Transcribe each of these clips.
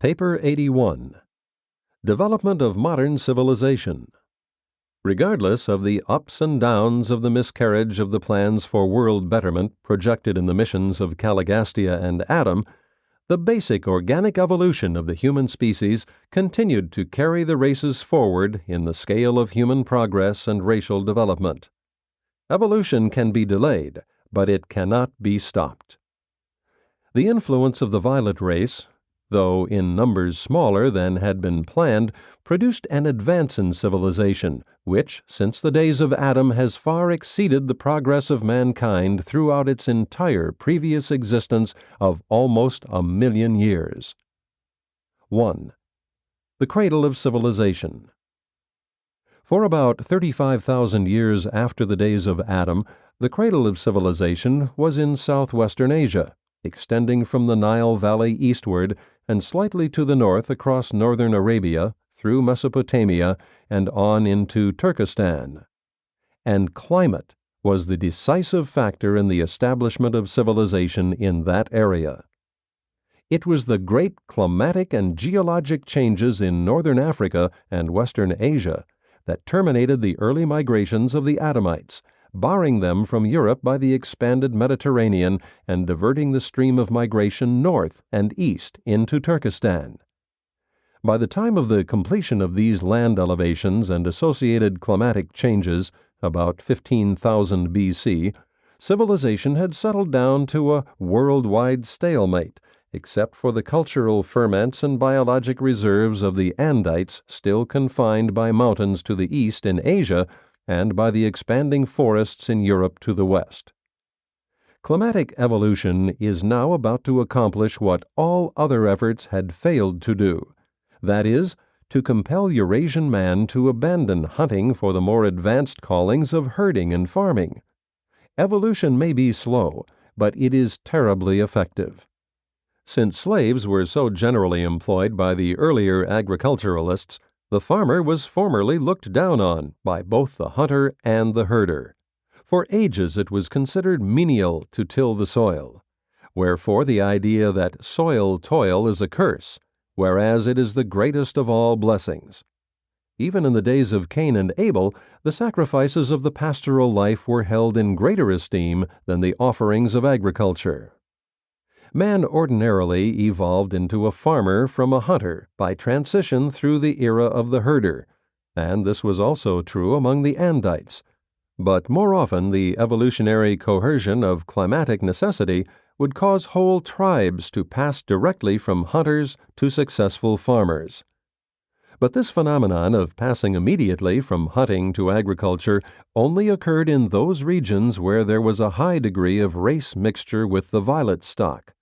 Paper 81. Development of Modern Civilization. Regardless of the ups and downs of the miscarriage of the plans for world betterment projected in the missions of Caligastia and Adam, the basic organic evolution of the human species continued to carry the races forward in the scale of human progress and racial development. Evolution can be delayed, but it cannot be stopped. The influence of the violet race, though in numbers smaller than had been planned, produced an advance in civilization, which, since the days of Adam, has far exceeded the progress of mankind throughout its entire previous existence of almost 1,000,000 years. 1. The cradle of civilization. For about 35,000 years after the days of Adam, the cradle of civilization was in southwestern Asia, extending from the Nile Valley eastward and slightly to the north across northern Arabia, through Mesopotamia, and on into Turkestan. And climate was the decisive factor in the establishment of civilization in that area. It was the great climatic and geologic changes in northern Africa and western Asia that terminated the early migrations of the Adamites, barring them from Europe by the expanded Mediterranean and diverting the stream of migration north and east into Turkestan. By the time of the completion of these land elevations and associated climatic changes, about 15,000 B.C., civilization had settled down to a worldwide stalemate, except for the cultural ferments and biologic reserves of the Andites still confined by mountains to the east in Asia and by the expanding forests in Europe to the west. Climatic evolution is now about to accomplish what all other efforts had failed to do, that is, to compel Eurasian man to abandon hunting for the more advanced callings of herding and farming. Evolution may be slow, but it is terribly effective. Since slaves were so generally employed by the earlier agriculturalists, the farmer was formerly looked down on by both the hunter and the herder. For ages it was considered menial to till the soil, wherefore the idea that soil toil is a curse, whereas it is the greatest of all blessings. Even in the days of Cain and Abel, the sacrifices of the pastoral life were held in greater esteem than the offerings of agriculture. Man ordinarily evolved into a farmer from a hunter by transition through the era of the herder, and this was also true among the Andites. But more often the evolutionary coercion of climatic necessity would cause whole tribes to pass directly from hunters to successful farmers. But this phenomenon of passing immediately from hunting to agriculture only occurred in those regions where there was a high degree of race mixture with the violet stock.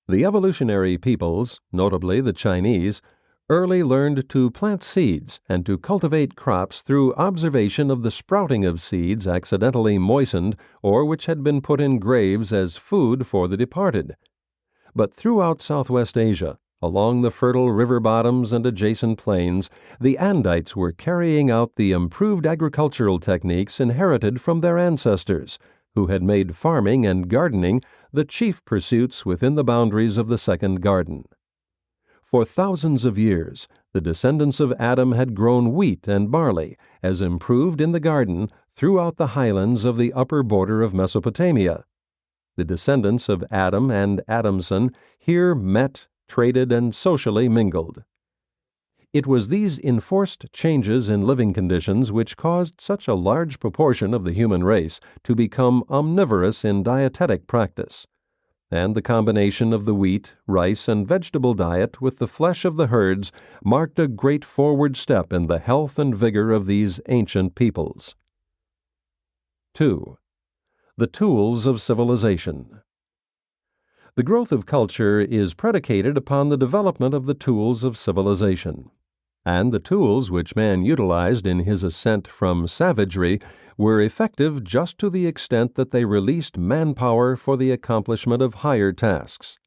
The evolutionary peoples, notably the Chinese, early learned to plant seeds and to cultivate crops through observation of the sprouting of seeds accidentally moistened or which had been put in graves as food for the departed. But throughout Southwest Asia, along the fertile river bottoms and adjacent plains, the Andites were carrying out the improved agricultural techniques inherited from their ancestors, who had made farming and gardening the chief pursuits within the boundaries of the Second Garden. For thousands of years, the descendants of Adam had grown wheat and barley, as improved in the garden, throughout the highlands of the upper border of Mesopotamia. The descendants of Adam and Adamson here met, traded, and socially mingled. It was these enforced changes in living conditions which caused such a large proportion of the human race to become omnivorous in dietetic practice, and the combination of the wheat, rice, and vegetable diet with the flesh of the herds marked a great forward step in the health and vigor of these ancient peoples. 2. The tools of civilization. The growth of culture is predicated upon the development of the tools of civilization, and the tools which man utilized in his ascent from savagery were effective just to the extent that they released manpower for the accomplishment of higher tasks.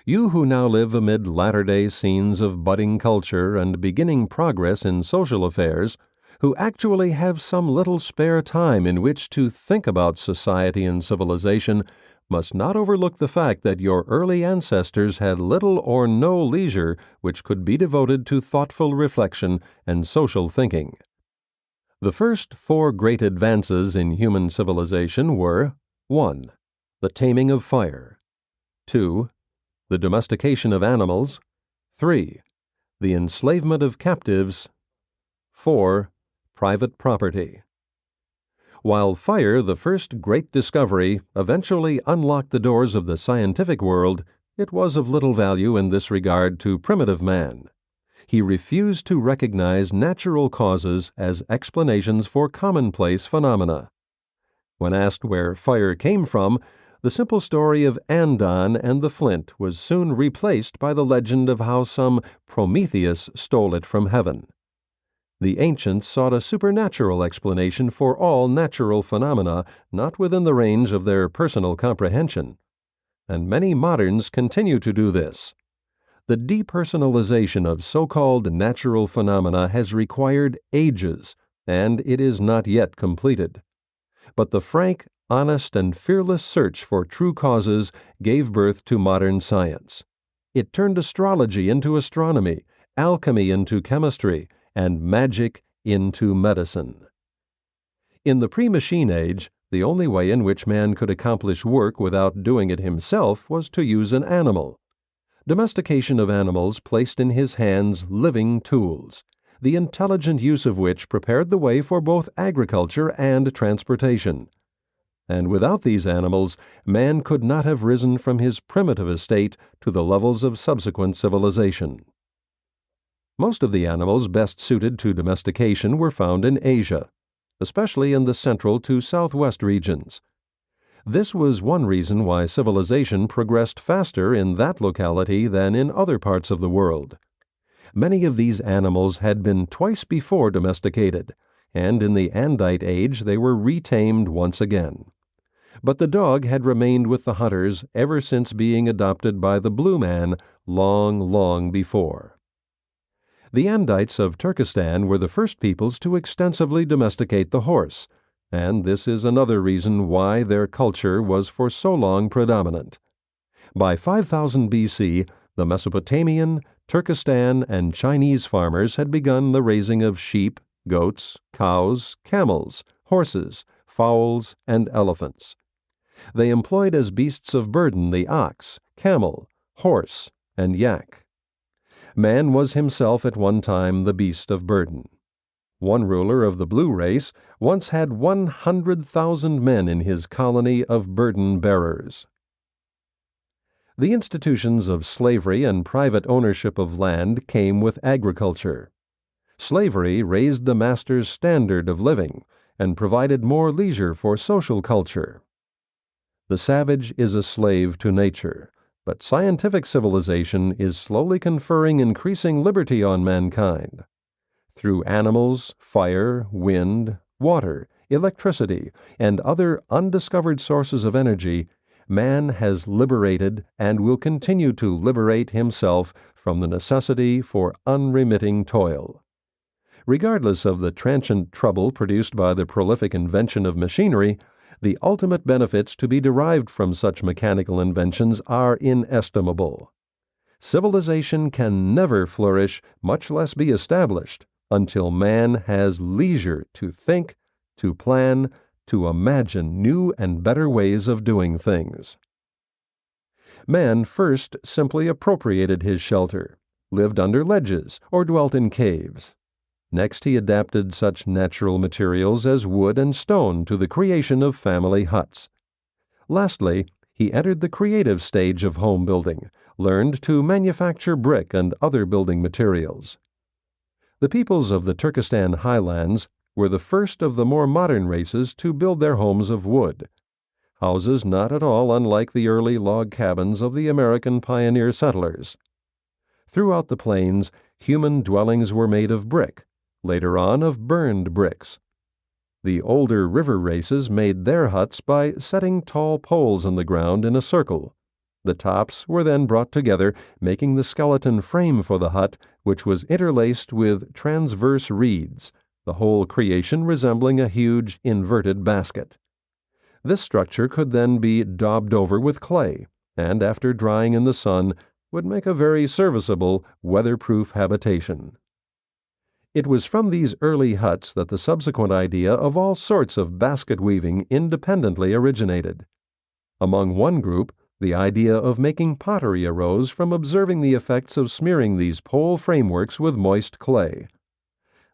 You who now live amid latter-day scenes of budding culture and beginning progress in social affairs, who actually have some little spare time in which to think about society and civilization, must not overlook the fact that your early ancestors had little or no leisure which could be devoted to thoughtful reflection and social thinking. The first four great advances in human civilization were 1. The taming of fire, 2. The domestication of animals, 3. The enslavement of captives, 4. Private property. While fire, the first great discovery, eventually unlocked the doors of the scientific world, it was of little value in this regard to primitive man. He refused to recognize natural causes as explanations for commonplace phenomena. When asked where fire came from, the simple story of Andon and the flint was soon replaced by the legend of how some Prometheus stole it from heaven. The ancients sought a supernatural explanation for all natural phenomena not within the range of their personal comprehension, and many moderns continue to do this. The depersonalization of so-called natural phenomena has required ages, and it is not yet completed. But the frank, honest, and fearless search for true causes gave birth to modern science. It turned astrology into astronomy, alchemy into chemistry, and magic into medicine. In the pre-machine age, the only way in which man could accomplish work without doing it himself was to use an animal. Domestication of animals placed in his hands living tools, the intelligent use of which prepared the way for both agriculture and transportation. And without these animals, man could not have risen from his primitive estate to the levels of subsequent civilization. Most of the animals best suited to domestication were found in Asia, especially in the central to southwest regions. This was one reason why civilization progressed faster in that locality than in other parts of the world. Many of these animals had been twice before domesticated, and in the Andite age they were retamed once again. But the dog had remained with the hunters ever since being adopted by the blue man long before. The Andites of Turkestan were the first peoples to extensively domesticate the horse, and this is another reason why their culture was for so long predominant. By 5000 B.C., the Mesopotamian, Turkestan, and Chinese farmers had begun the raising of sheep, goats, cows, camels, horses, fowls, and elephants. They employed as beasts of burden the ox, camel, horse, and yak. Man was himself at one time the beast of burden. One ruler of the blue race once had 100,000 men in his colony of burden bearers. The institutions of slavery and private ownership of land came with agriculture. Slavery raised the master's standard of living and provided more leisure for social culture. The savage is a slave to nature, but scientific civilization is slowly conferring increasing liberty on mankind. Through animals, fire, wind, water, electricity, and other undiscovered sources of energy, man has liberated and will continue to liberate himself from the necessity for unremitting toil. Regardless of the transient trouble produced by the prolific invention of machinery, the ultimate benefits to be derived from such mechanical inventions are inestimable. Civilization can never flourish, much less be established, until man has leisure to think, to plan, to imagine new and better ways of doing things. Man first simply appropriated his shelter, lived under ledges, or dwelt in caves. Next he adapted such natural materials as wood and stone to the creation of family huts. Lastly, he entered the creative stage of home building, learned to manufacture brick and other building materials. The peoples of the Turkestan highlands were the first of the more modern races to build their homes of wood, houses not at all unlike the early log cabins of the American pioneer settlers. Throughout the plains, human dwellings were made of brick, later on of burned bricks. The older river races made their huts by setting tall poles in the ground in a circle. The tops were then brought together, making the skeleton frame for the hut, which was interlaced with transverse reeds, the whole creation resembling a huge inverted basket. This structure could then be daubed over with clay, and after drying in the sun, would make a very serviceable, weatherproof habitation. It was from these early huts that the subsequent idea of all sorts of basket weaving independently originated. Among one group, the idea of making pottery arose from observing the effects of smearing these pole frameworks with moist clay.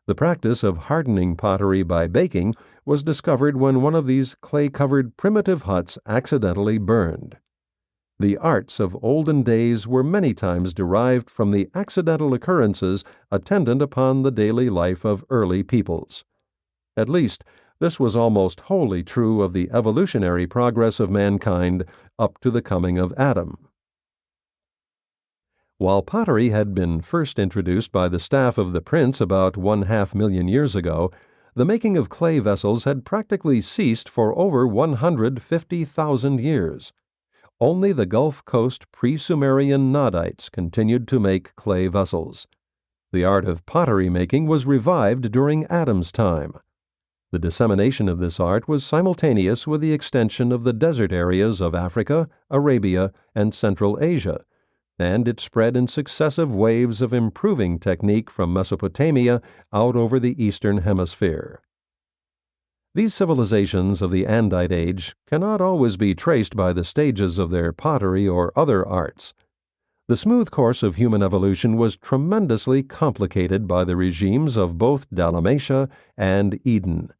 The practice of hardening pottery by baking was discovered when one of these clay-covered primitive huts accidentally burned. The arts of olden days were many times derived from the accidental occurrences attendant upon the daily life of early peoples. At least, this was almost wholly true of the evolutionary progress of mankind up to the coming of Adam. While pottery had been first introduced by the staff of the prince about 1/2 million years ago, the making of clay vessels had practically ceased for over 150,000 years. Only the Gulf Coast pre-Sumerian Nadites continued to make clay vessels. The art of pottery making was revived during Adam's time. The dissemination of this art was simultaneous with the extension of the desert areas of Africa, Arabia, and Central Asia, and it spread in successive waves of improving technique from Mesopotamia out over the Eastern Hemisphere. These civilizations of the Andite Age cannot always be traced by the stages of their pottery or other arts. The smooth course of human evolution was tremendously complicated by the regimes of both Dalmatia and Eden.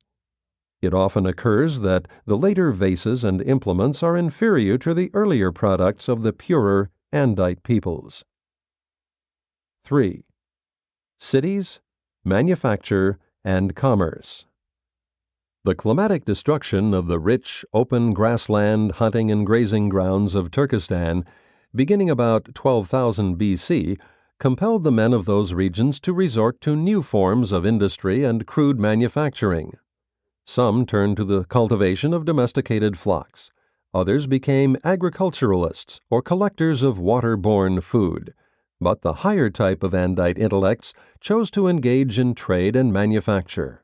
It often occurs that the later vases and implements are inferior to the earlier products of the purer Andite peoples. 3. Cities, manufacture, and commerce. The climatic destruction of the rich, open grassland hunting and grazing grounds of Turkestan, beginning about 12,000 BC, compelled the men of those regions to resort to new forms of industry and crude manufacturing. Some turned to the cultivation of domesticated flocks. Others became agriculturalists or collectors of water-borne food. But the higher type of Andite intellects chose to engage in trade and manufacture.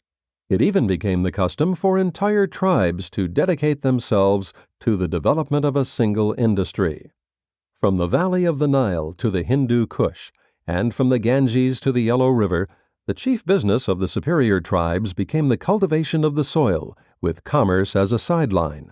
It even became the custom for entire tribes to dedicate themselves to the development of a single industry. From the valley of the Nile to the Hindu Kush, and from the Ganges to the Yellow River, the chief business of the superior tribes became the cultivation of the soil, with commerce as a sideline.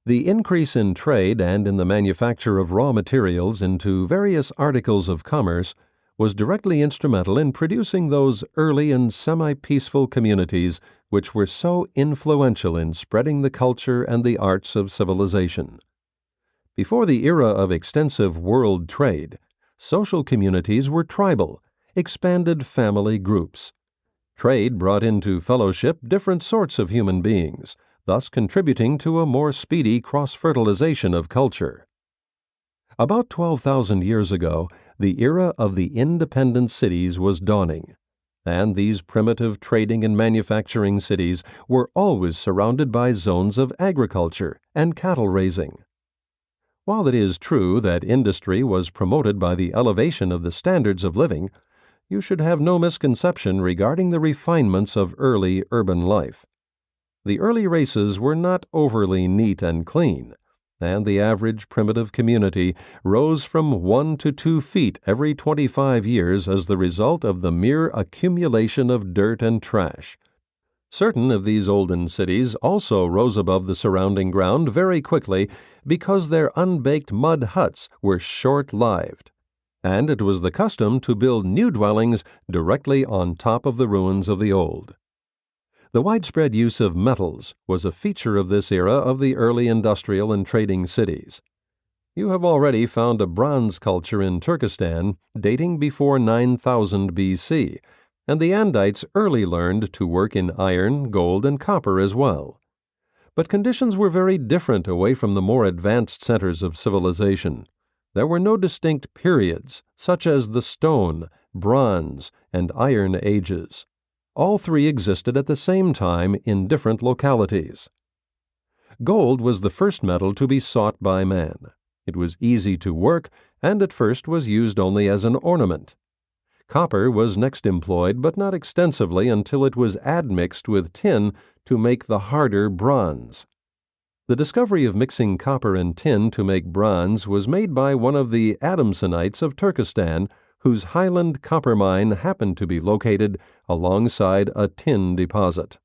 The increase in trade and in the manufacture of raw materials into various articles of commerce was directly instrumental in producing those early and semi-peaceful communities which were so influential in spreading the culture and the arts of civilization. Before the era of extensive world trade, social communities were tribal, expanded family groups. Trade brought into fellowship different sorts of human beings, thus contributing to a more speedy cross-fertilization of culture. About 12,000 years ago, the era of the independent cities was dawning, and these primitive trading and manufacturing cities were always surrounded by zones of agriculture and cattle raising. While it is true that industry was promoted by the elevation of the standards of living, you should have no misconception regarding the refinements of early urban life. The early races were not overly neat and clean, and the average primitive community rose from 1 to 2 feet every 25 years as the result of the mere accumulation of dirt and trash. Certain of these olden cities also rose above the surrounding ground very quickly because their unbaked mud huts were short-lived, and it was the custom to build new dwellings directly on top of the ruins of the old. The widespread use of metals was a feature of this era of the early industrial and trading cities. You have already found a bronze culture in Turkestan dating before 9000 BC, and the Andites early learned to work in iron, gold, and copper as well. But conditions were very different away from the more advanced centers of civilization. There were no distinct periods, such as the Stone, Bronze, and Iron Ages. All three existed at the same time in different localities. Gold was the first metal to be sought by man. It was easy to work, and at first was used only as an ornament. Copper was next employed, but not extensively until it was admixed with tin to make the harder bronze. The discovery of mixing copper and tin to make bronze was made by one of the Adamsonites of Turkestan, whose highland copper mine happened to be located alongside a tin deposit.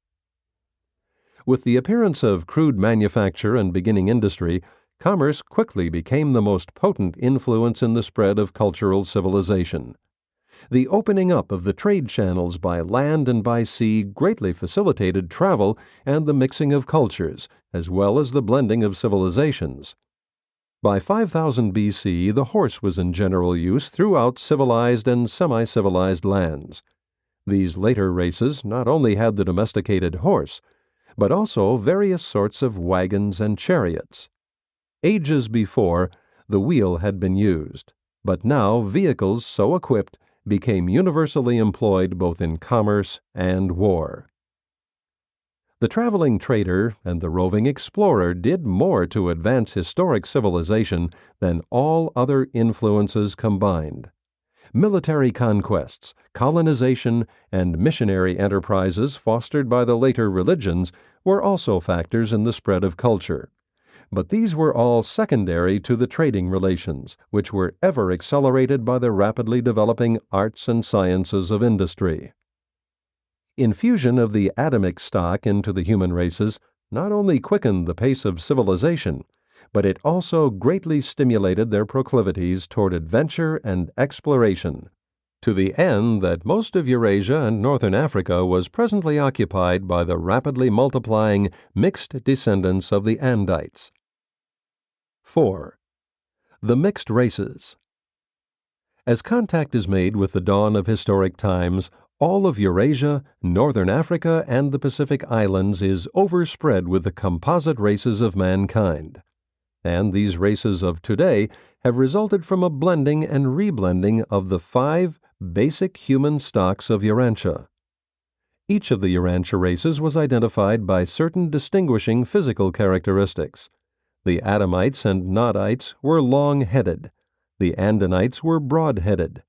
With the appearance of crude manufacture and beginning industry, commerce quickly became the most potent influence in the spread of cultural civilization. The opening up of the trade channels by land and by sea greatly facilitated travel and the mixing of cultures, as well as the blending of civilizations. By 5000 BC, the horse was in general use throughout civilized and semi-civilized lands. These later races not only had the domesticated horse, but also various sorts of wagons and chariots. Ages before, the wheel had been used, but now vehicles so equipped became universally employed both in commerce and war. The traveling trader and the roving explorer did more to advance historic civilization than all other influences combined. Military conquests, colonization, and missionary enterprises fostered by the later religions were also factors in the spread of culture. But these were all secondary to the trading relations, which were ever accelerated by the rapidly developing arts and sciences of industry. Infusion of the Adamic stock into the human races not only quickened the pace of civilization, but it also greatly stimulated their proclivities toward adventure and exploration, to the end that most of Eurasia and northern Africa was presently occupied by the rapidly multiplying mixed descendants of the Andites. 4. The mixed races. As contact is made with the dawn of historic times, all of Eurasia, northern Africa, and the Pacific Islands is overspread with the composite races of mankind. And these races of today have resulted from a blending and reblending of the 5 basic human stocks of Urantia. Each of the Urantia races was identified by certain distinguishing physical characteristics. The Adamites and Nodites were long-headed. The Andinites were broad-headed.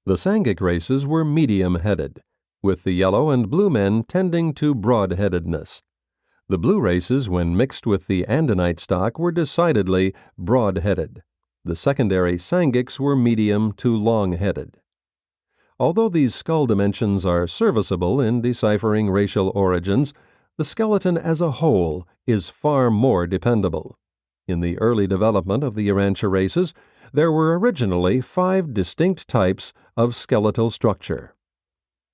The Sangic races were medium-headed, with the yellow and blue men tending to broad-headedness. The blue races, when mixed with the Andinite stock, were decidedly broad-headed. The secondary Sangics were medium to long-headed. Although these skull dimensions are serviceable in deciphering racial origins, the skeleton as a whole is far more dependable. In the early development of the Urantia races, there were originally 5 distinct types of skeletal structure.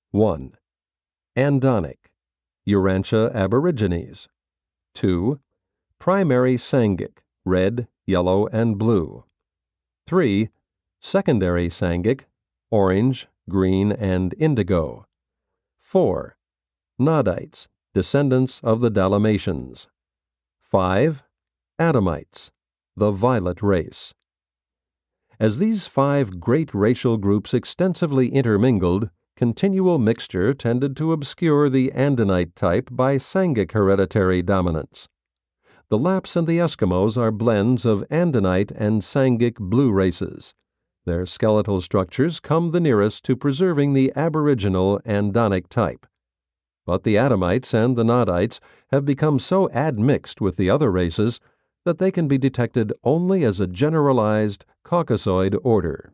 1. Andonic, Urantia aborigines. 2. Primary Sangic, red, yellow, and blue. 3. Secondary Sangic, orange, green, and indigo. 4. Nodites, descendants of the Dalmatians. 5. Adamites, the violet race. As these 5 great racial groups extensively intermingled, continual mixture tended to obscure the Andinite type by Sangic hereditary dominance. The Lapps and the Eskimos are blends of Andinite and Sangic blue races. Their skeletal structures come the nearest to preserving the aboriginal Andonic type. But the Adamites and the Nodites have become so admixed with the other races that they can be detected only as a generalized Caucasoid order.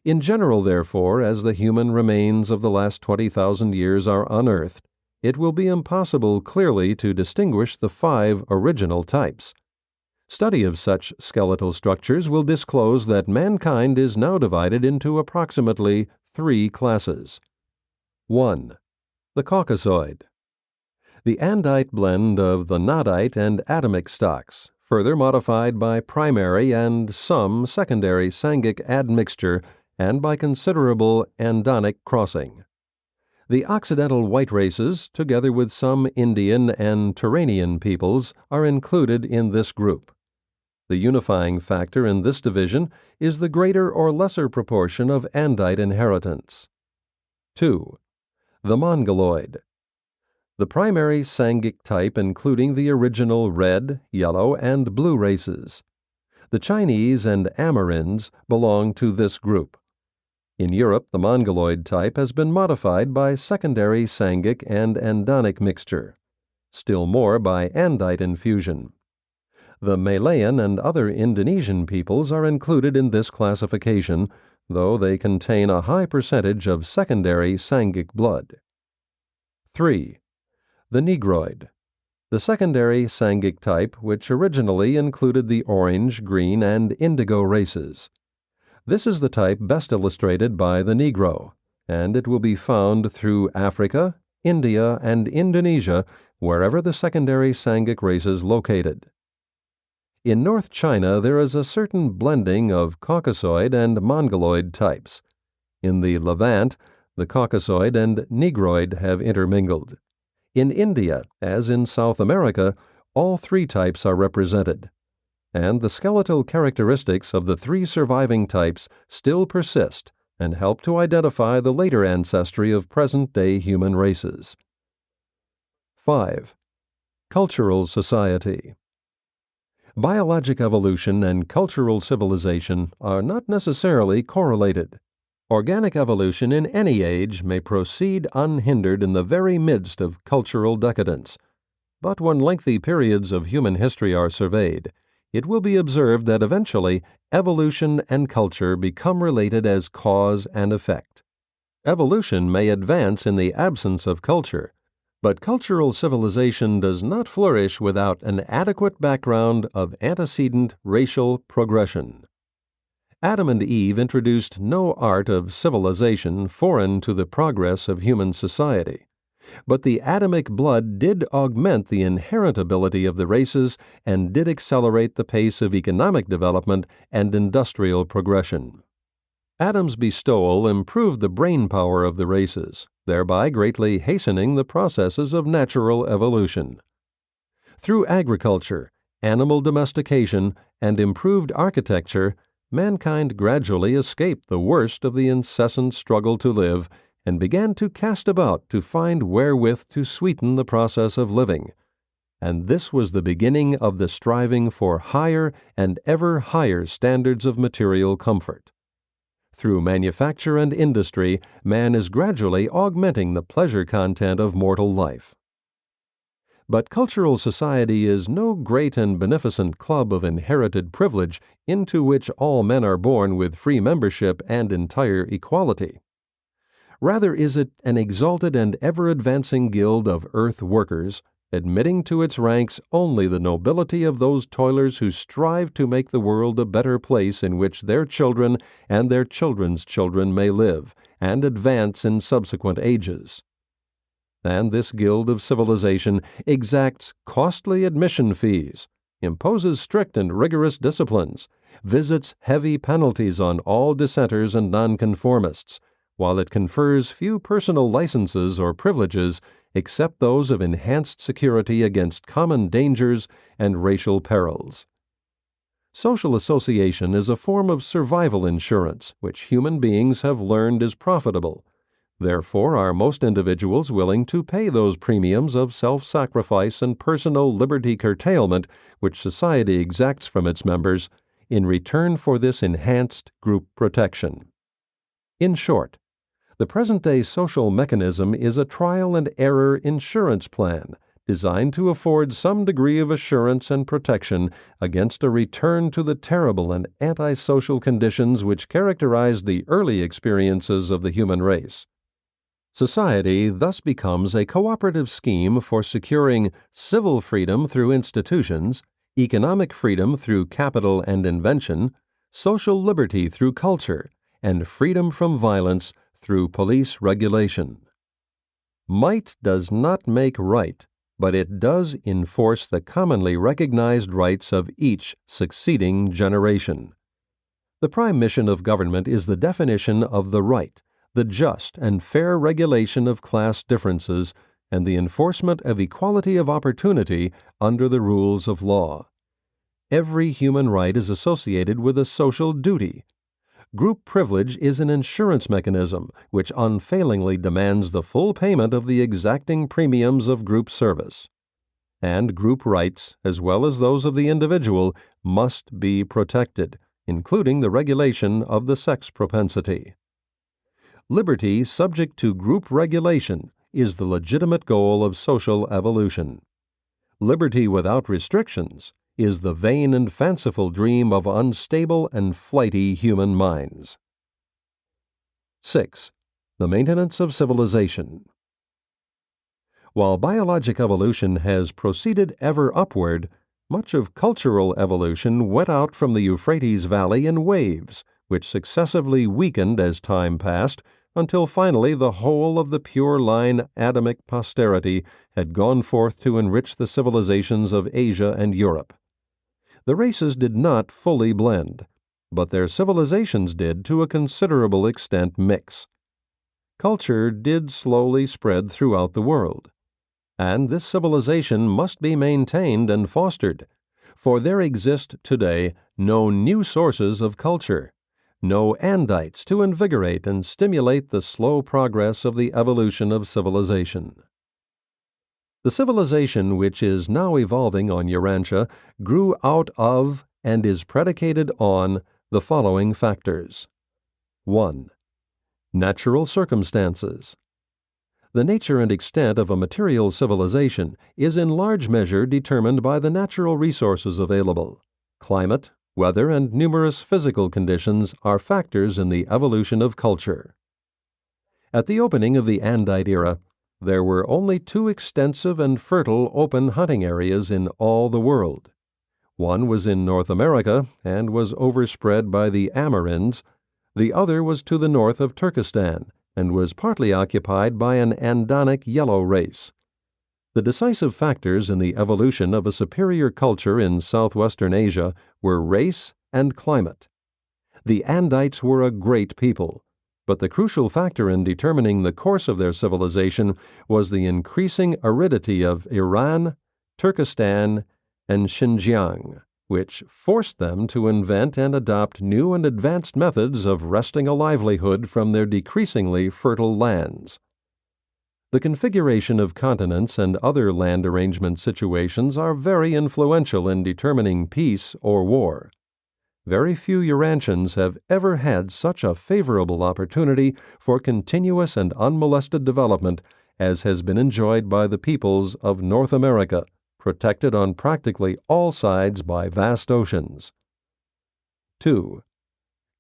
In general, therefore, as the human remains of the last 20,000 years are unearthed, it will be impossible clearly to distinguish the 5 original types. Study of such skeletal structures will disclose that mankind is now divided into approximately 3 classes. 1. The Caucasoid. The Andite blend of the Nodite and Adamic stocks, further modified by primary and some secondary Sangic admixture and by considerable Andonic crossing. The Occidental white races, together with some Indian and Turanian peoples, are included in this group. The unifying factor in this division is the greater or lesser proportion of Andite inheritance. 2. The Mongoloid. The primary Sangic type including the original red, yellow, and blue races. The Chinese and Amerinds belong to this group. In Europe, the Mongoloid type has been modified by secondary Sangic and Andonic mixture, still more by Andite infusion. The Malayan and other Indonesian peoples are included in this classification, though they contain a high percentage of secondary Sangic blood. 3. The Negroid. The secondary Sangic type, which originally included the orange, green, and indigo races. This is the type best illustrated by the Negro, and it will be found through Africa, India, and Indonesia, wherever the secondary Sangic race is located. In North China, there is a certain blending of Caucasoid and Mongoloid types. In the Levant, the Caucasoid and Negroid have intermingled. In India, as in South America, all three types are represented, and the skeletal characteristics of the three surviving types still persist and help to identify the later ancestry of present-day human races. 5. Cultural society. Biologic evolution and cultural civilization are not necessarily correlated. Organic evolution in any age may proceed unhindered in the very midst of cultural decadence. But when lengthy periods of human history are surveyed, it will be observed that eventually evolution and culture become related as cause and effect. Evolution may advance in the absence of culture, but cultural civilization does not flourish without an adequate background of antecedent racial progression. Adam and Eve introduced no art of civilization foreign to the progress of human society, but the Adamic blood did augment the inherent ability of the races and did accelerate the pace of economic development and industrial progression. Adam's bestowal improved the brain power of the races, thereby greatly hastening the processes of natural evolution. Through agriculture, animal domestication, and improved architecture, mankind gradually escaped the worst of the incessant struggle to live and began to cast about to find wherewith to sweeten the process of living. And this was the beginning of the striving for higher and ever higher standards of material comfort. Through manufacture and industry, man is gradually augmenting the pleasure content of mortal life. But cultural society is no great and beneficent club of inherited privilege into which all men are born with free membership and entire equality. Rather is it an exalted and ever-advancing guild of earth workers, admitting to its ranks only the nobility of those toilers who strive to make the world a better place in which their children and their children's children may live and advance in subsequent ages. And this guild of civilization exacts costly admission fees, imposes strict and rigorous disciplines, visits heavy penalties on all dissenters and nonconformists, while it confers few personal licenses or privileges except those of enhanced security against common dangers and racial perils. Social association is a form of survival insurance which human beings have learned is profitable. Therefore are most individuals willing to pay those premiums of self-sacrifice and personal liberty curtailment which society exacts from its members in return for this enhanced group protection. In short, the present-day social mechanism is a trial-and-error insurance plan designed to afford some degree of assurance and protection against a return to the terrible and antisocial conditions which characterized the early experiences of the human race. Society thus becomes a cooperative scheme for securing civil freedom through institutions, economic freedom through capital and invention, social liberty through culture, and freedom from violence through police regulation. Might does not make right, but it does enforce the commonly recognized rights of each succeeding generation. The prime mission of government is the definition of the right, the just and fair regulation of class differences, and the enforcement of equality of opportunity under the rules of law. Every human right is associated with a social duty. Group privilege is an insurance mechanism which unfailingly demands the full payment of the exacting premiums of group service. And group rights, as well as those of the individual, must be protected, including the regulation of the sex propensity. Liberty subject to group regulation is the legitimate goal of social evolution. Liberty without restrictions is the vain and fanciful dream of unstable and flighty human minds. 6. The maintenance of civilization. While biologic evolution has proceeded ever upward, much of cultural evolution went out from the Euphrates Valley in waves, which successively weakened as time passed, until finally the whole of the pure line Adamic posterity had gone forth to enrich the civilizations of Asia and Europe. The races did not fully blend, but their civilizations did to a considerable extent mix. Culture did slowly spread throughout the world, and this civilization must be maintained and fostered, for there exist today no new sources of culture, no andites to invigorate and stimulate the slow progress of the evolution of civilization. The civilization which is now evolving on Urantia grew out of and is predicated on the following factors. 1. Natural circumstances. The nature and extent of a material civilization is in large measure determined by the natural resources available. Climate, weather, and numerous physical conditions are factors in the evolution of culture. At the opening of the Andite era, there were only 2 extensive and fertile open hunting areas in all the world. One was in North America and was overspread by the Amerinds. The other was to the north of Turkestan and was partly occupied by an Andonic yellow race. The decisive factors in the evolution of a superior culture in southwestern Asia were race and climate. The Andites were a great people, but the crucial factor in determining the course of their civilization was the increasing aridity of Iran, Turkestan, and Xinjiang, which forced them to invent and adopt new and advanced methods of wresting a livelihood from their decreasingly fertile lands. The configuration of continents and other land arrangement situations are very influential in determining peace or war. Very few Urantians have ever had such a favorable opportunity for continuous and unmolested development as has been enjoyed by the peoples of North America, protected on practically all sides by vast oceans. 2.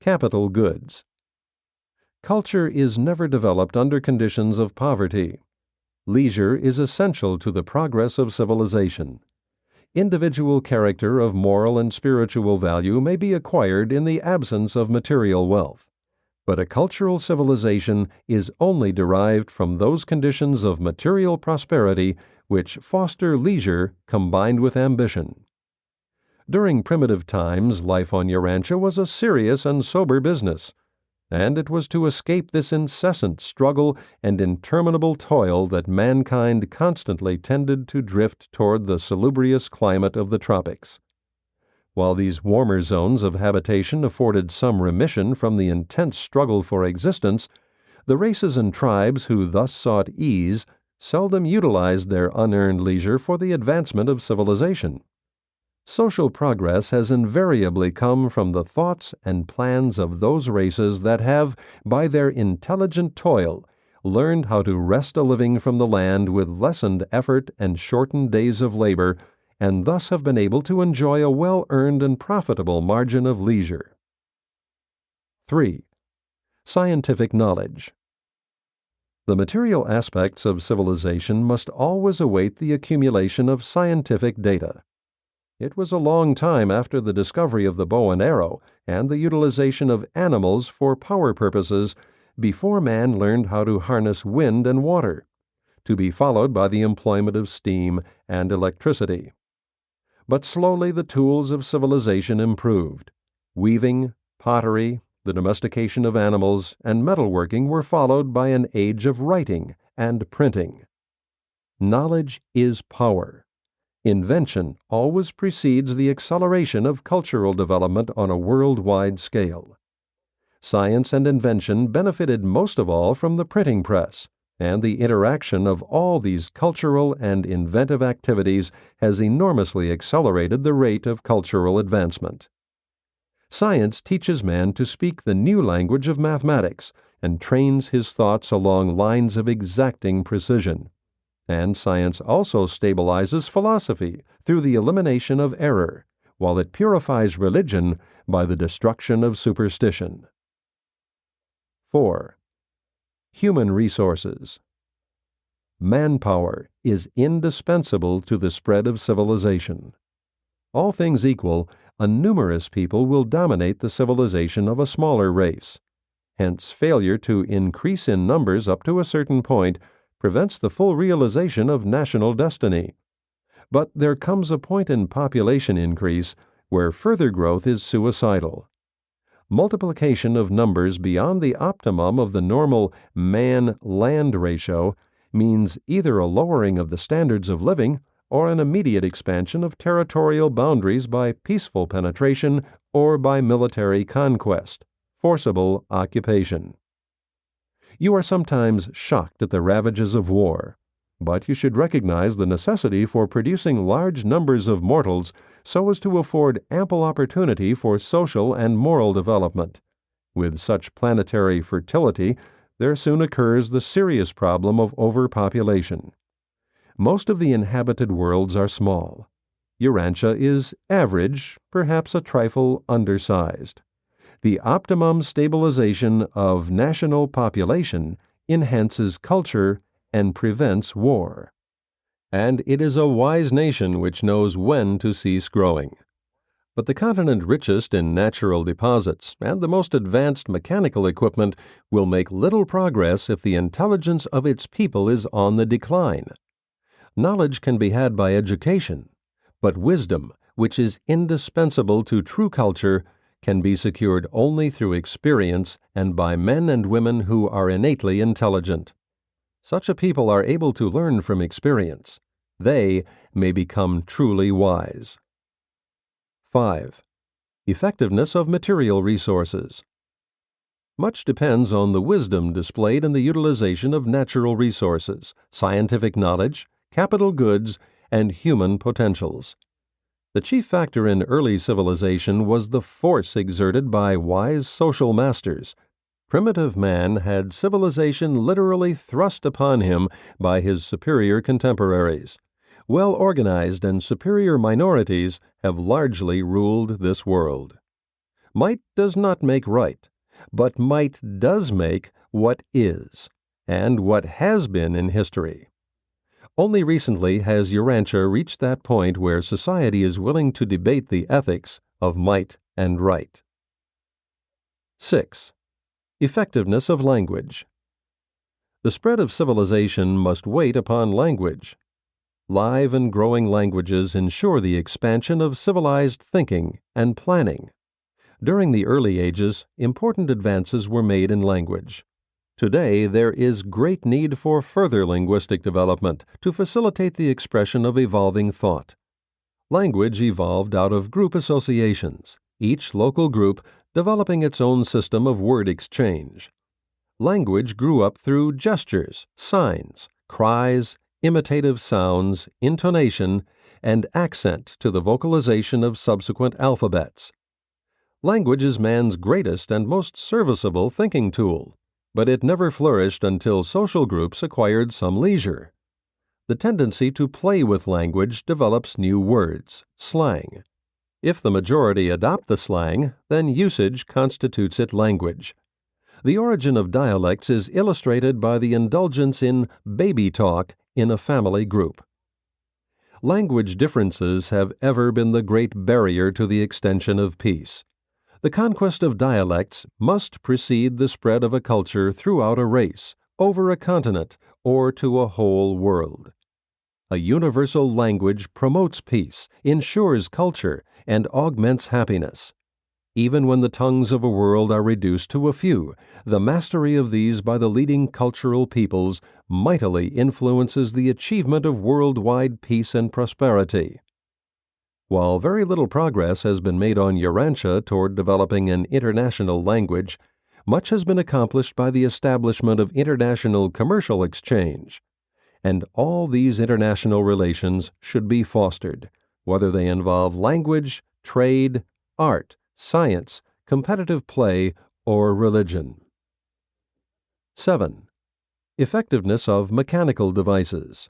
Capital goods. Culture is never developed under conditions of poverty. Leisure is essential to the progress of civilization. Individual character of moral and spiritual value may be acquired in the absence of material wealth, but a cultural civilization is only derived from those conditions of material prosperity which foster leisure combined with ambition. During primitive times, life on Urantia was a serious and sober business, and it was to escape this incessant struggle and interminable toil that mankind constantly tended to drift toward the salubrious climate of the tropics. While these warmer zones of habitation afforded some remission from the intense struggle for existence, the races and tribes who thus sought ease seldom utilized their unearned leisure for the advancement of civilization. Social progress has invariably come from the thoughts and plans of those races that have, by their intelligent toil, learned how to wrest a living from the land with lessened effort and shortened days of labor, and thus have been able to enjoy a well-earned and profitable margin of leisure. 3. Scientific knowledge. The material aspects of civilization must always await the accumulation of scientific data. It was a long time after the discovery of the bow and arrow and the utilization of animals for power purposes before man learned how to harness wind and water, to be followed by the employment of steam and electricity. But slowly the tools of civilization improved. Weaving, pottery, the domestication of animals, and metalworking were followed by an age of writing and printing. Knowledge is power. Invention always precedes the acceleration of cultural development on a worldwide scale. Science and invention benefited most of all from the printing press, and the interaction of all these cultural and inventive activities has enormously accelerated the rate of cultural advancement. Science teaches man to speak the new language of mathematics and trains his thoughts along lines of exacting precision. And science also stabilizes philosophy through the elimination of error, while it purifies religion by the destruction of superstition. 4. Human resources. Manpower is indispensable to the spread of civilization. All things equal, a numerous people will dominate the civilization of a smaller race. Hence, failure to increase in numbers up to a certain point prevents the full realization of national destiny. But there comes a point in population increase where further growth is suicidal. Multiplication of numbers beyond the optimum of the normal man-land ratio means either a lowering of the standards of living or an immediate expansion of territorial boundaries by peaceful penetration or by military conquest, forcible occupation. You are sometimes shocked at the ravages of war, but you should recognize the necessity for producing large numbers of mortals so as to afford ample opportunity for social and moral development. With such planetary fertility, there soon occurs the serious problem of overpopulation. Most of the inhabited worlds are small. Urantia is average, perhaps a trifle undersized. The optimum stabilization of national population enhances culture and prevents war. And it is a wise nation which knows when to cease growing. But the continent richest in natural deposits and the most advanced mechanical equipment will make little progress if the intelligence of its people is on the decline. Knowledge can be had by education, but wisdom, which is indispensable to true culture, can be secured only through experience and by men and women who are innately intelligent. Such a people are able to learn from experience. They may become truly wise. 5. Effectiveness of material resources. Much depends on the wisdom displayed in the utilization of natural resources, scientific knowledge, capital goods, and human potentials. The chief factor in early civilization was the force exerted by wise social masters. Primitive man had civilization literally thrust upon him by his superior contemporaries. Well-organized and superior minorities have largely ruled this world. Might does not make right, but might does make what is, and what has been in history. Only recently has Urantia reached that point where society is willing to debate the ethics of might and right. 6. Effectiveness of language. The spread of civilization must wait upon language. Live and growing languages ensure the expansion of civilized thinking and planning. During the early ages, important advances were made in language. Today, there is great need for further linguistic development to facilitate the expression of evolving thought. Language evolved out of group associations, each local group developing its own system of word exchange. Language grew up through gestures, signs, cries, imitative sounds, intonation, and accent to the vocalization of subsequent alphabets. Language is man's greatest and most serviceable thinking tool, but it never flourished until social groups acquired some leisure. The tendency to play with language develops new words, slang. If the majority adopt the slang, then usage constitutes it language. The origin of dialects is illustrated by the indulgence in baby talk in a family group. Language differences have ever been the great barrier to the extension of peace. The conquest of dialects must precede the spread of a culture throughout a race, over a continent, or to a whole world. A universal language promotes peace, ensures culture, and augments happiness. Even when the tongues of a world are reduced to a few, the mastery of these by the leading cultural peoples mightily influences the achievement of worldwide peace and prosperity. While very little progress has been made on Urantia toward developing an international language, much has been accomplished by the establishment of international commercial exchange. And all these international relations should be fostered, whether they involve language, trade, art, science, competitive play, or religion. 7. Effectiveness of mechanical devices.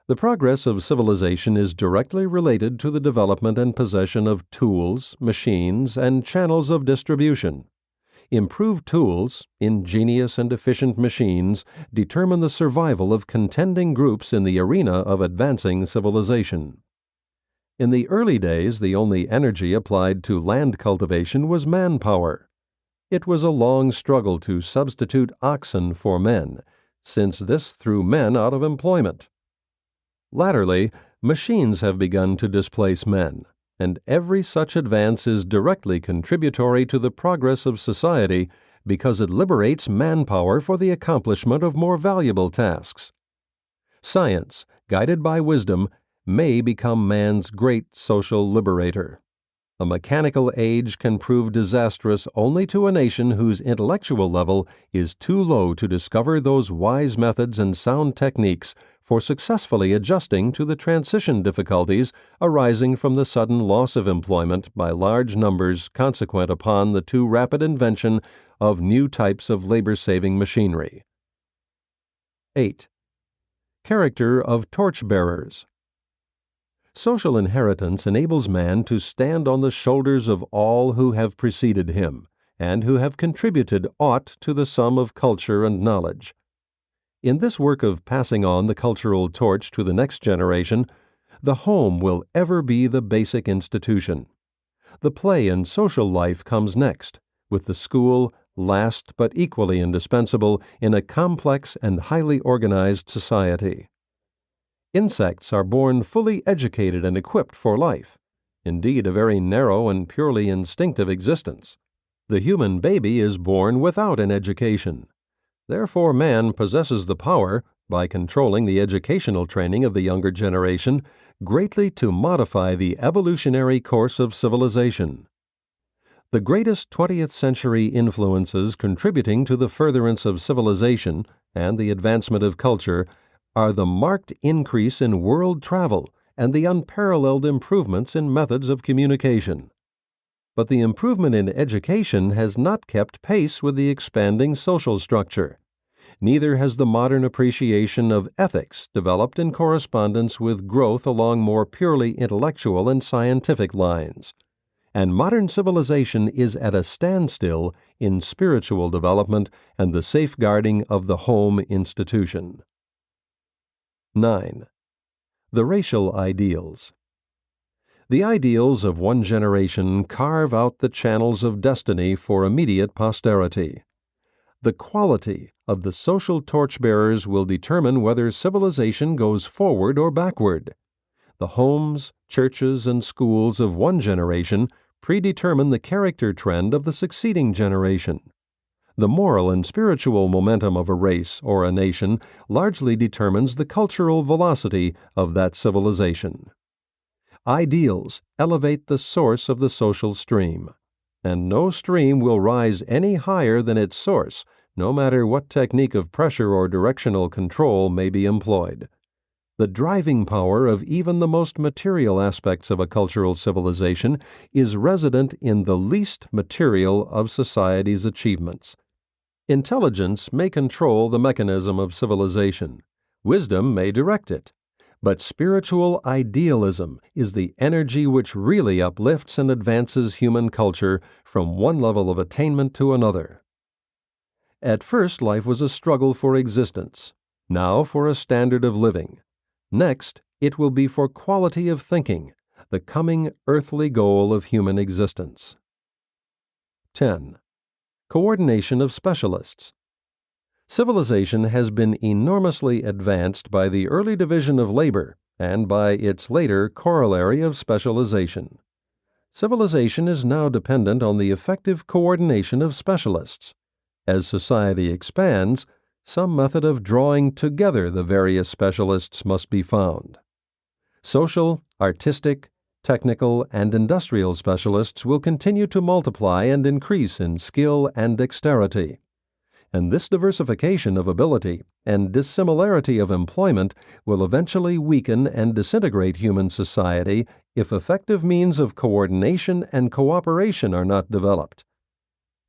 The progress of civilization is directly related to the development and possession of tools, machines, and channels of distribution. Improved tools, ingenious and efficient machines, determine the survival of contending groups in the arena of advancing civilization. In the early days, the only energy applied to land cultivation was manpower. It was a long struggle to substitute oxen for men, since this threw men out of employment. Latterly, machines have begun to displace men, and every such advance is directly contributory to the progress of society because it liberates manpower for the accomplishment of more valuable tasks. Science, guided by wisdom, may become man's great social liberator. A mechanical age can prove disastrous only to a nation whose intellectual level is too low to discover those wise methods and sound techniques for successfully adjusting to the transition difficulties arising from the sudden loss of employment by large numbers consequent upon the too rapid invention of new types of labor-saving machinery. 8. Character of torch-bearers. Social inheritance enables man to stand on the shoulders of all who have preceded him, and who have contributed aught to the sum of culture and knowledge. In this work of passing on the cultural torch to the next generation, the home will ever be the basic institution. The play and social life comes next, with the school last but equally indispensable in a complex and highly organized society. Insects are born fully educated and equipped for life, indeed a very narrow and purely instinctive existence. The human baby is born without an education. Therefore man possesses the power, by controlling the educational training of the younger generation, greatly to modify the evolutionary course of civilization. The greatest 20th century influences contributing to the furtherance of civilization and the advancement of culture are the marked increase in world travel and the unparalleled improvements in methods of communication. But the improvement in education has not kept pace with the expanding social structure. Neither has the modern appreciation of ethics developed in correspondence with growth along more purely intellectual and scientific lines. And modern civilization is at a standstill in spiritual development and the safeguarding of the home institution. 9. The racial ideals. The ideals of one generation carve out the channels of destiny for immediate posterity. The quality of the social torchbearers will determine whether civilization goes forward or backward. The homes, churches, and schools of one generation predetermine the character trend of the succeeding generation. The moral and spiritual momentum of a race or a nation largely determines the cultural velocity of that civilization. Ideals elevate the source of the social stream, and no stream will rise any higher than its source, no matter what technique of pressure or directional control may be employed. The driving power of even the most material aspects of a cultural civilization is resident in the least material of society's achievements. Intelligence may control the mechanism of civilization. Wisdom may direct it. But spiritual idealism is the energy which really uplifts and advances human culture from one level of attainment to another. At first, life was a struggle for existence, now for a standard of living. Next, it will be for quality of thinking, the coming earthly goal of human existence. 10. Coordination of specialists. Civilization has been enormously advanced by the early division of labor and by its later corollary of specialization. Civilization is now dependent on the effective coordination of specialists. As society expands, some method of drawing together the various specialists must be found. Social, artistic, technical, and industrial specialists will continue to multiply and increase in skill and dexterity. And this diversification of ability and dissimilarity of employment will eventually weaken and disintegrate human society if effective means of coordination and cooperation are not developed.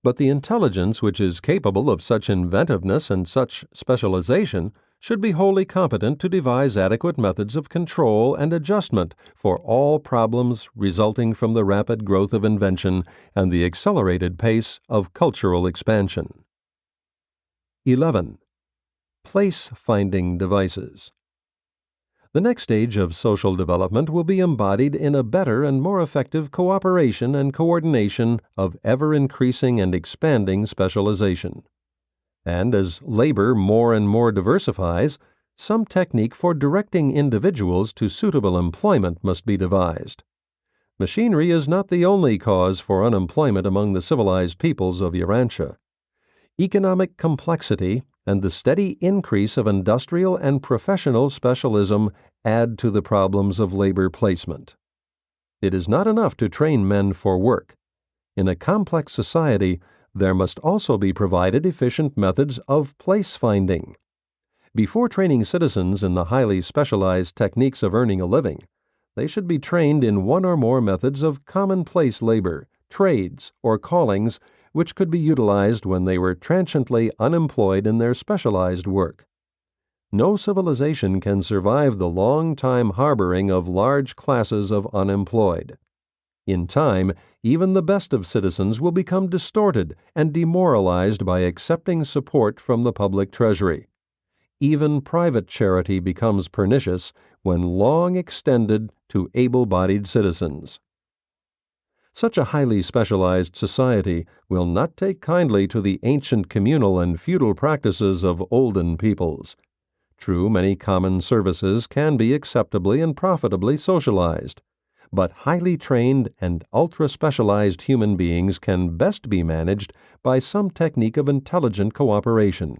But the intelligence which is capable of such inventiveness and such specialization should be wholly competent to devise adequate methods of control and adjustment for all problems resulting from the rapid growth of invention and the accelerated pace of cultural expansion. 11. Place-finding devices. The next stage of social development will be embodied in a better and more effective cooperation and coordination of ever-increasing and expanding specialization. And as labor more and more diversifies, some technique for directing individuals to suitable employment must be devised. Machinery is not the only cause for unemployment among the civilized peoples of Urantia. Economic complexity and the steady increase of industrial and professional specialism add to the problems of labor placement. It is not enough to train men for work. In a complex society, there must also be provided efficient methods of place finding. Before training citizens in the highly specialized techniques of earning a living, they should be trained in one or more methods of commonplace labor, trades, or callings which could be utilized when they were transiently unemployed in their specialized work. No civilization can survive the long time harboring of large classes of unemployed. In time, even the best of citizens will become distorted and demoralized by accepting support from the public treasury. Even private charity becomes pernicious when long extended to able-bodied citizens. Such a highly specialized society will not take kindly to the ancient communal and feudal practices of olden peoples. True, many common services can be acceptably and profitably socialized, but highly trained and ultra-specialized human beings can best be managed by some technique of intelligent cooperation.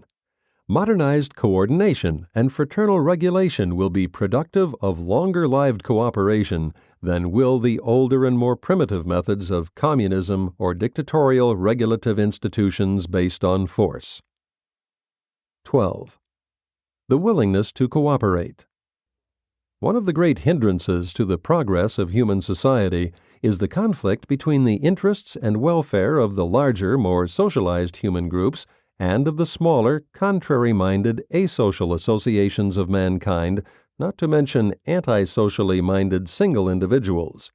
Modernized coordination and fraternal regulation will be productive of longer-lived cooperation than will the older and more primitive methods of communism or dictatorial regulative institutions based on force. 12. The willingness to cooperate. One of the great hindrances to the progress of human society is the conflict between the interests and welfare of the larger, more socialized human groups and of the smaller, contrary-minded, asocial associations of mankind, not to mention anti-socially minded single individuals.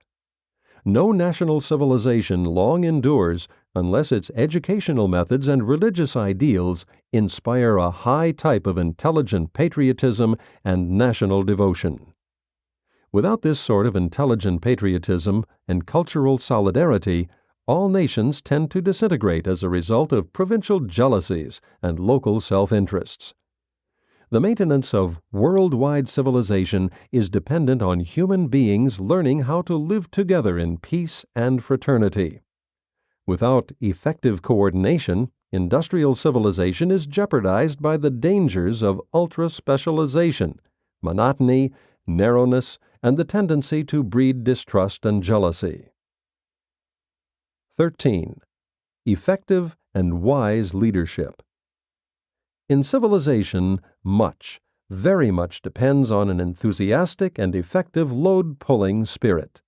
No national civilization long endures unless its educational methods and religious ideals inspire a high type of intelligent patriotism and national devotion. Without this sort of intelligent patriotism and cultural solidarity, all nations tend to disintegrate as a result of provincial jealousies and local self-interests. The maintenance of worldwide civilization is dependent on human beings learning how to live together in peace and fraternity. Without effective coordination, industrial civilization is jeopardized by the dangers of ultra-specialization, monotony, narrowness, and the tendency to breed distrust and jealousy. 13. Effective and wise leadership. In civilization, very much depends on an enthusiastic and effective load-pulling spirit.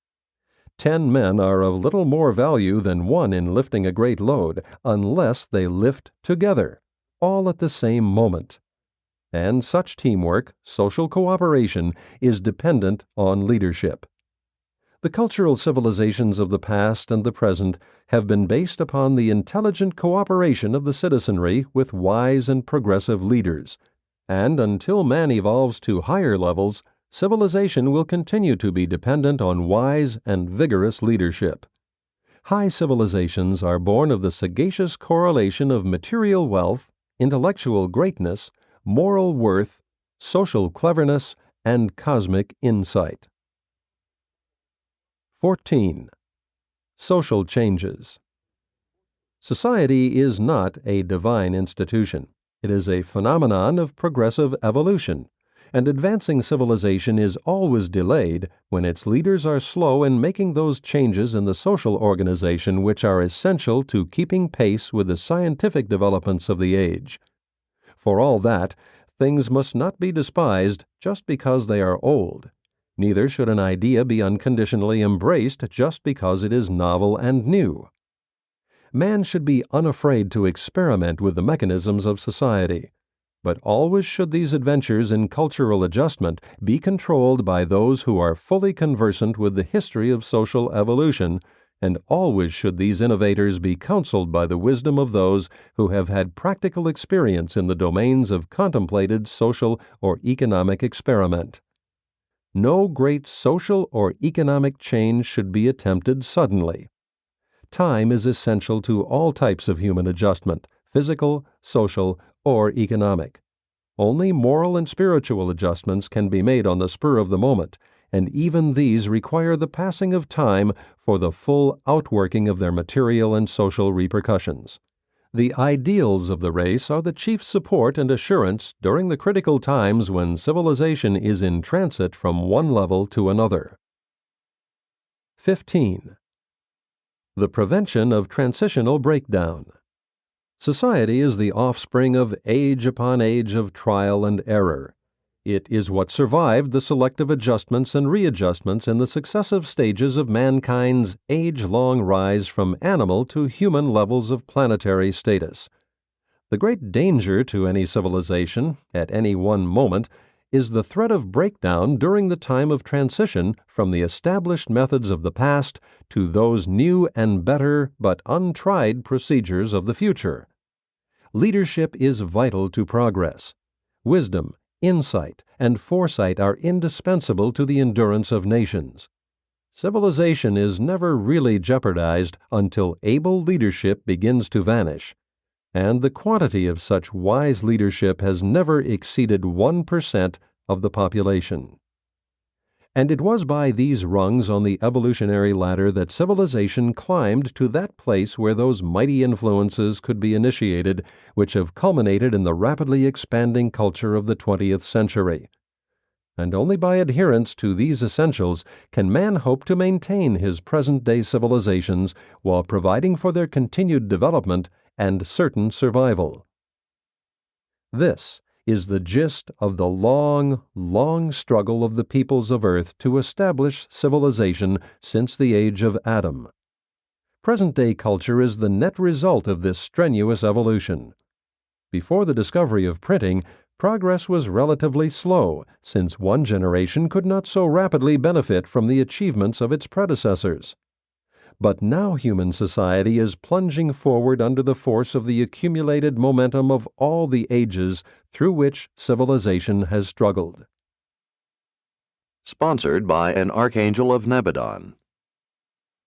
10 men are of little more value than one in lifting a great load unless they lift together, all at the same moment. And such teamwork, social cooperation, is dependent on leadership. The cultural civilizations of the past and the present have been based upon the intelligent cooperation of the citizenry with wise and progressive leaders, and until man evolves to higher levels, civilization will continue to be dependent on wise and vigorous leadership. High civilizations are born of the sagacious correlation of material wealth, intellectual greatness, moral worth, social cleverness, and cosmic insight. 14. Social changes. Society is not a divine institution. It is a phenomenon of progressive evolution, and advancing civilization is always delayed when its leaders are slow in making those changes in the social organization which are essential to keeping pace with the scientific developments of the age. For all that, things must not be despised just because they are old. Neither should an idea be unconditionally embraced just because it is novel and new. Man should be unafraid to experiment with the mechanisms of society. But always should these adventures in cultural adjustment be controlled by those who are fully conversant with the history of social evolution, and always should these innovators be counseled by the wisdom of those who have had practical experience in the domains of contemplated social or economic experiment. No great social or economic change should be attempted suddenly. Time is essential to all types of human adjustment, physical, social, or economic. Only moral and spiritual adjustments can be made on the spur of the moment, and even these require the passing of time for the full outworking of their material and social repercussions. The ideals of the race are the chief support and assurance during the critical times when civilization is in transit from one level to another. 15. The prevention of transitional breakdown. Society is the offspring of age upon age of trial and error. It is what survived the selective adjustments and readjustments in the successive stages of mankind's age-long rise from animal to human levels of planetary status. The great danger to any civilization, at any one moment, is the threat of breakdown during the time of transition from the established methods of the past to those new and better but untried procedures of the future. Leadership is vital to progress. Wisdom, insight, and foresight are indispensable to the endurance of nations. Civilization is never really jeopardized until able leadership begins to vanish, and the quantity of such wise leadership has never exceeded 1% of the population. And it was by these rungs on the evolutionary ladder that civilization climbed to that place where those mighty influences could be initiated which have culminated in the rapidly expanding culture of the 20th century. And only by adherence to these essentials can man hope to maintain his present-day civilizations while providing for their continued development and certain survival. This is the gist of the long struggle of the peoples of Earth to establish civilization since the age of Adam. Present-day culture is the net result of this strenuous evolution. Before the discovery of printing, progress was relatively slow, since one generation could not so rapidly benefit from the achievements of its predecessors. But now human society is plunging forward under the force of the accumulated momentum of all the ages through which civilization has struggled. Sponsored by an Archangel of Nebadon.